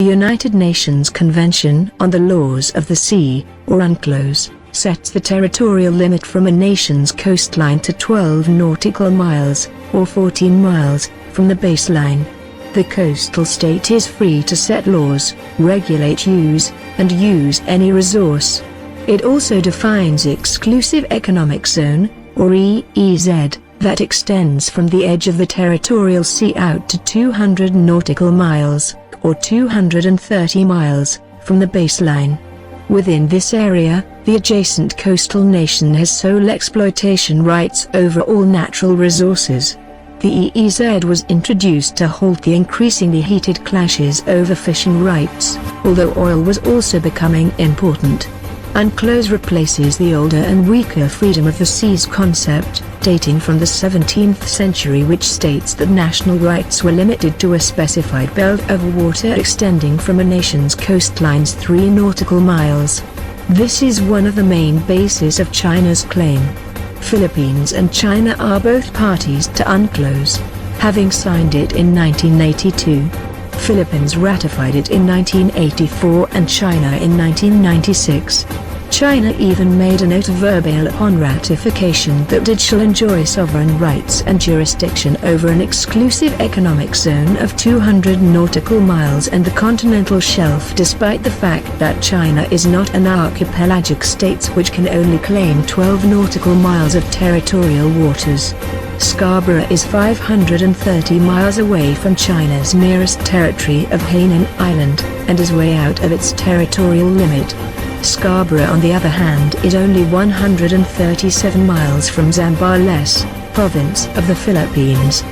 The United Nations Convention on the Laws of the Sea, or UNCLOS, sets the territorial limit from a nation's coastline to 12 nautical miles, or 14 miles, from the baseline. The coastal state is free to set laws, regulate use, and use any resource. It also defines Exclusive Economic Zone, or EEZ, that extends from the edge of the territorial sea out to 200 nautical miles, or 230 miles, from the baseline. Within this area, the adjacent coastal nation has sole exploitation rights over all natural resources. The EEZ was introduced to halt the increasingly heated clashes over fishing rights, although oil was also becoming important. UNCLOS replaces the older and weaker freedom of the seas concept, dating from the 17th century, which states that national rights were limited to a specified belt of water extending from a nation's coastlines 3 nautical miles. This is one of the main bases of China's claim. Philippines and China are both parties to UNCLOS, having signed it in 1982. Philippines ratified it in 1984 and China in 1996. China even made a note verbal upon ratification that it shall enjoy sovereign rights and jurisdiction over an exclusive economic zone of 200 nautical miles and the continental shelf, despite the fact that China is not an archipelagic state which can only claim 12 nautical miles of territorial waters. Scarborough is 530 miles away from China's nearest territory of Hainan Island, and is way out of its territorial limit. Scarborough, on the other hand, is only 137 miles from Zambales, province of the Philippines.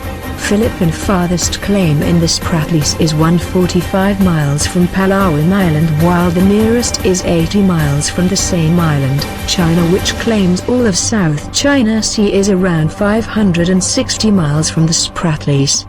Philippine farthest claim in the Spratlys is 145 miles from Palawan Island, while the nearest is 80 miles from the same island. China, which claims all of South China Sea, is around 560 miles from the Spratlys.